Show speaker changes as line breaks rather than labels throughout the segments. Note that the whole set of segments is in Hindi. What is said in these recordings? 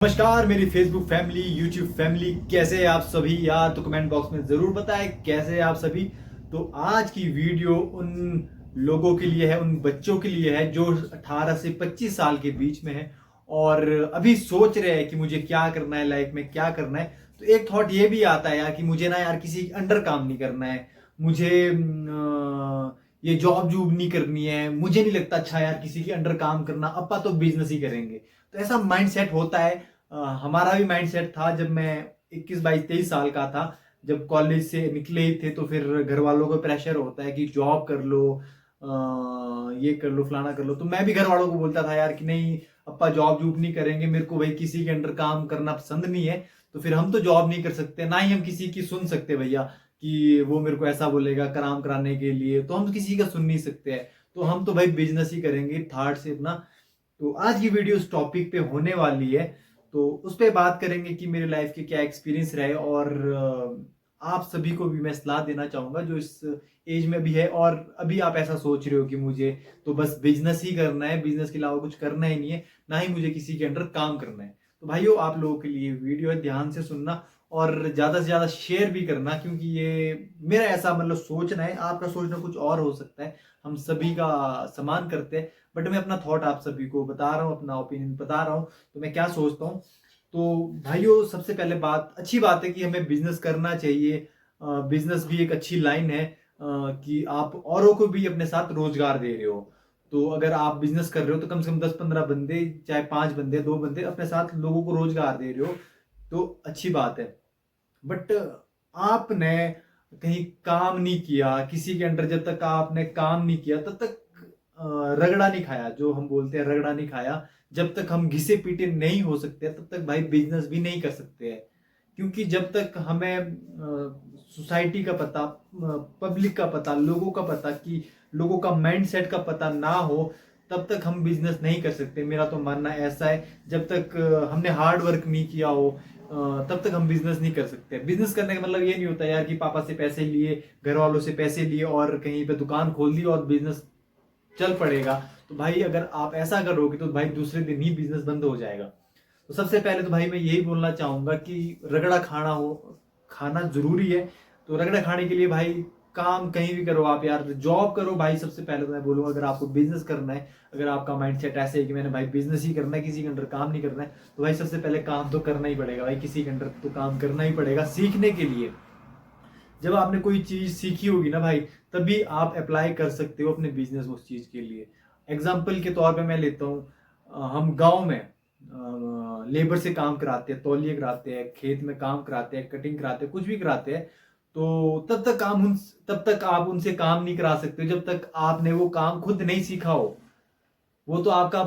नमस्कार मेरी फेसबुक फैमिली, यूट्यूब फैमिली, कैसे हैं आप सभी यार। तो कमेंट बॉक्स में ज़रूर बताएं कैसे हैं आप सभी। तो आज की वीडियो उन लोगों के लिए है, उन बच्चों के लिए है जो 18 से 25 साल के बीच में है और अभी सोच रहे हैं कि मुझे क्या करना है लाइफ में, क्या करना है। तो एक थॉट ये भी आता है यार कि मुझे ना यार किसी के अंडर काम नहीं करना है, मुझे ये जॉब जूब नहीं करनी है, मुझे नहीं लगता अच्छा यार किसी के अंडर काम करना, अपा तो बिजनेस ही करेंगे। तो ऐसा माइंड सेट होता है। हमारा भी माइंड सेट था जब मैं 21 22 23 साल का था। जब कॉलेज से निकले ही थे तो फिर घर वालों को प्रेशर होता है कि जॉब कर लो, ये कर लो, फलाना कर लो। तो मैं भी घर वालों को बोलता था यार कि नहीं अपा जॉब जूब नहीं करेंगे, मेरे को भाई किसी के अंडर काम करना पसंद नहीं है। तो फिर हम तो जॉब नहीं कर सकते, ना ही हम किसी की सुन सकते भैया कि वो मेरे को ऐसा बोलेगा काम कराने के लिए, तो हम किसी का सुन नहीं सकते हैं। तो हम तो भाई बिजनेस ही करेंगे थार्ड से अपना। तो आज की वीडियो उस टॉपिक पे होने वाली है। तो उस पर बात करेंगे कि मेरे लाइफ के क्या एक्सपीरियंस रहे और आप सभी को भी मैं सलाह देना चाहूंगा जो इस एज में भी है और अभी आप ऐसा सोच रहे हो कि मुझे तो बस बिजनेस ही करना है, बिजनेस के अलावा कुछ करना ही नहीं है, ना ही मुझे किसी के अंडर काम करना है। तो भाइयों आप लोगों के लिए वीडियो है, ध्यान से सुनना और ज्यादा से ज्यादा शेयर भी करना, क्योंकि ये मेरा ऐसा मतलब सोचना है, आपका सोचना कुछ और हो सकता है, हम सभी का सम्मान करते हैं। बट मैं अपना थॉट आप सभी को बता रहा हूँ, अपना ओपिनियन बता रहा हूँ, तो मैं क्या सोचता हूँ। तो भाइयों सबसे पहले बात, अच्छी बात है कि हमें बिजनेस करना चाहिए। बिजनेस भी एक अच्छी लाइन है कि आप औरों को भी अपने साथ रोजगार दे रहे हो। तो अगर आप बिजनेस कर रहे हो तो कम से कम 10 15 बंदे, चाहे 5 बंदे 2 बंदे अपने साथ लोगों को रोजगार दे रहे हो, तो अच्छी बात है। बट आपने कहीं काम नहीं किया किसी के अंडर, जब तक आपने काम नहीं किया तब तक रगड़ा नहीं खाया, जो हम बोलते हैं रगड़ा नहीं खाया। जब तक हम घिसे पीटे नहीं हो सकते तब तक भाई बिजनेस भी नहीं कर सकते हैं। क्योंकि जब तक हमें सोसाइटी का पता, पब्लिक का पता, लोगों का पता, कि लोगों का माइंड सेट का पता ना हो, तब तक हम बिजनेस नहीं कर सकते। मेरा तो मानना ऐसा है, जब तक हमने हार्ड वर्क नहीं किया हो तब तक हम बिजनेस नहीं कर सकते। बिजनेस करने का मतलब ये नहीं होता यार कि पापा से पैसे लिए, घर वालों से पैसे लिए और कहीं पे दुकान खोल दी और बिजनेस चल पड़ेगा। तो भाई अगर आप ऐसा करोगे तो भाई दूसरे दिन ही बिजनेस बंद हो जाएगा। तो सबसे पहले तो भाई मैं यही बोलना चाहूंगा कि रगड़ा खाना जरूरी है। तो रगड़ा खाने के लिए भाई काम कहीं भी करो आप यार, जॉब करो भाई। सबसे पहले तो मैं बोलूंगा अगर आपको बिजनेस करना है, अगर आपका माइंड सेट ऐसे है कि मैंने भाई बिजनेस ही करना है, किसी के अंडर काम नहीं करना है, तो भाई सबसे पहले काम तो करना ही पड़ेगा भाई, किसी के अंडर तो काम करना ही पड़ेगा सीखने के लिए। जब आपने कोई चीज सीखी होगी ना भाई, तभी आप अप्लाई कर सकते हो अपने बिजनेस उस चीज के लिए। एग्जाम्पल के तौर पे मैं लेता हूँ, हम गांव में लेबर से काम कराते हैं, तौलिए कराते हैं, खेत में काम कराते हैं, कटिंग कराते हैं, कुछ भी कराते हैं। तो तब तक आप उनसे काम नहीं करा सकते जब तक आपने वो काम खुद नहीं सीखा हो। वो तो आपका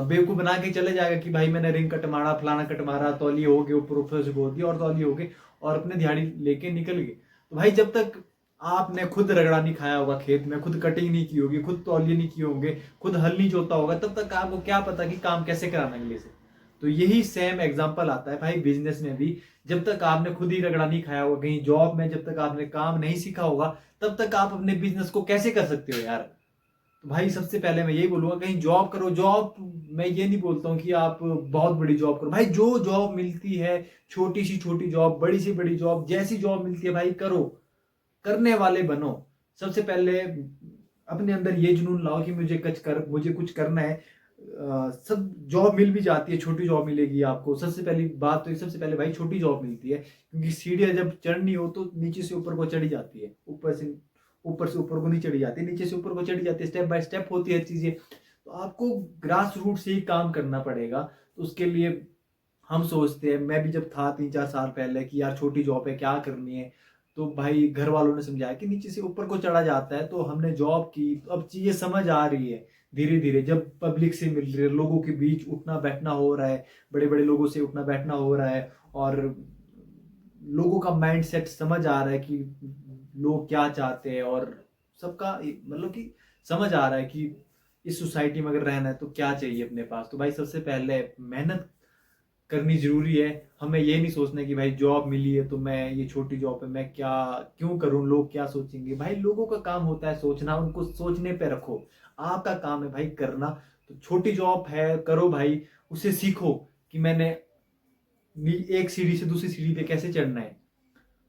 बेवकूफ बना के चले जाएगा कि भाई मैंने रिंग कट मारा, फलाना कट मारा, तौलिए हो गए, ऊपर ऊपर से बोल दिया और तौलिए हो गए और अपने दिहाड़ी लेके निकल गए। तो भाई जब तक आपने खुद रगड़ा नहीं खाया होगा खेत में, खुद कटिंग नहीं की होगी, खुद तौलिए नहीं किए होंगे, खुद हल नहीं जोता होगा, तब तक आपको क्या पता कि काम कैसे कराना अगले से। तो यही सेम एग्जाम्पल आता है भाई बिजनेस में भी। जब तक आपने खुद ही रगड़ा नहीं खाया होगा कहीं जॉब में, जब तक आपने काम नहीं सीखा होगा, तब तक आप अपने बिजनेस को कैसे कर सकते हो यार। तो भाई सबसे पहले मैं यही बोलूंगा कहीं जॉब करो। जॉब मैं ये नहीं बोलता हूँ कि आप बहुत बड़ी जॉब करो भाई, जो जॉब मिलती है, छोटी सी छोटी जॉब, बड़ी सी बड़ी जॉब, जैसी जॉब मिलती है भाई करो, करने वाले बनो। सबसे पहले अपने अंदर ये जुनून लाओ कि मुझे कुछ करना है। सब जॉब मिल भी जाती है, छोटी जॉब मिलेगी आपको। सबसे पहली बात तो सबसे पहले भाई छोटी जॉब मिलती है, क्योंकि सीढ़ियां जब चढ़नी हो तो नीचे से ऊपर को चढ़ी जाती है, ऊपर से ऊपर को नहीं चढ़ी जाती, नीचे से ऊपर को चढ़ी जाती है, स्टेप बाय स्टेप होती है चीजें। तो आपको ग्रास रूट से ही काम करना पड़ेगा। तो उसके लिए हम सोचते हैं, मैं भी जब था 3 4 साल पहले कि यार छोटी जॉब है क्या करनी है, तो भाई घर वालों ने समझाया कि नीचे से ऊपर को चढ़ा जाता है। तो हमने जॉब की, तो अब चीजें समझ आ रही है धीरे धीरे, जब पब्लिक से मिल रही है, लोगों के बीच उठना बैठना हो रहा है, बड़े बड़े लोगों से उठना बैठना हो रहा है और लोगों का माइंड सेट समझ आ रहा है कि लोग क्या चाहते हैं और सबका मतलब कि समझ आ रहा है कि इस सोसाइटी में अगर रहना है तो क्या चाहिए अपने पास। तो भाई सबसे पहले मेहनत करनी जरूरी है। हमें ये नहीं सोचना कि भाई जॉब मिली है तो मैं, ये छोटी जॉब है, मैं क्या क्यों करूं, लोग क्या सोचेंगे। भाई लोगों का काम होता है सोचना, उनको सोचने पे रखो। आपका काम है भाई करना। तो छोटी जॉब है करो भाई, उसे सीखो कि मैंने एक सीढ़ी से दूसरी सीढ़ी पे कैसे चढ़ना है।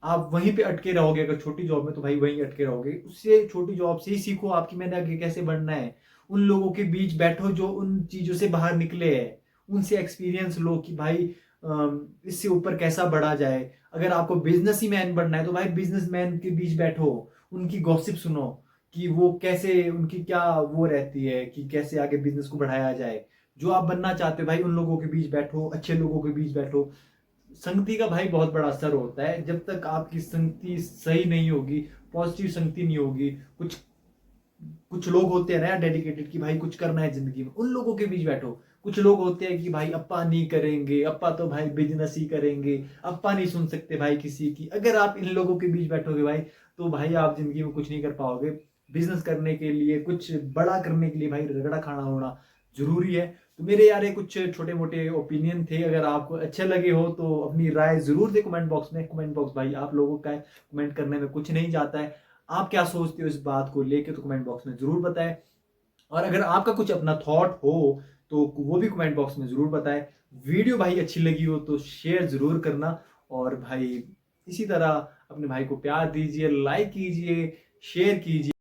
आप वहीं पे अटके रहोगे अगर छोटी जॉब में, तो भाई वहीं अटके रहोगे। उससे छोटी जॉब से ही सीखो आपकी मैंने आगे कैसे बढ़ना है। उन लोगों के बीच बैठो जो उन चीजों से बाहर निकले हैं, उनसे एक्सपीरियंस लो कि भाई इससे ऊपर कैसा बढ़ा जाए। अगर आपको बिजनेस ही मैन बनना है तो भाई बिजनेसमैन के बीच बैठो, उनकी गॉसिप सुनो कि वो कैसे, उनकी क्या वो रहती है कि कैसे आगे बिजनेस को बढ़ाया जाए। जो आप बनना चाहते हो भाई उन लोगों के बीच बैठो, अच्छे लोगों के बीच बैठो। संगति का भाई बहुत बड़ा असर होता है। जब तक आपकी संगति सही नहीं होगी, पॉजिटिव संगति नहीं होगी, कुछ कुछ लोग होते हैं ना डेडिकेटेड कि भाई कुछ करना है जिंदगी में, उन लोगों के बीच बैठो। कुछ लोग होते हैं कि भाई अप्पा नहीं करेंगे, अप्पा तो भाई बिजनेस ही करेंगे, अप्पा नहीं सुन सकते भाई किसी की। अगर आप इन लोगों के बीच बैठोगे भाई तो भाई आप जिंदगी में कुछ नहीं कर पाओगे। बिजनेस करने के लिए, कुछ बड़ा करने के लिए भाई रगड़ा खाना होना जरूरी है। तो मेरे यार ये कुछ छोटे मोटे ओपिनियन थे। अगर आपको अच्छे लगे हो तो अपनी राय जरूर दे कमेंट बॉक्स में। कमेंट बॉक्स भाई आप लोगों का है, कमेंट करने में कुछ नहीं जाता है। आप क्या सोचते हो इस बात को लेके तो कमेंट बॉक्स में जरूर बताएं। और अगर आपका कुछ अपना थॉट हो तो वो भी कमेंट बॉक्स में जरूर बताएं। वीडियो भाई अच्छी लगी हो तो शेयर जरूर करना। और भाई इसी तरह अपने भाई को प्यार दीजिए, लाइक कीजिए, शेयर कीजिए।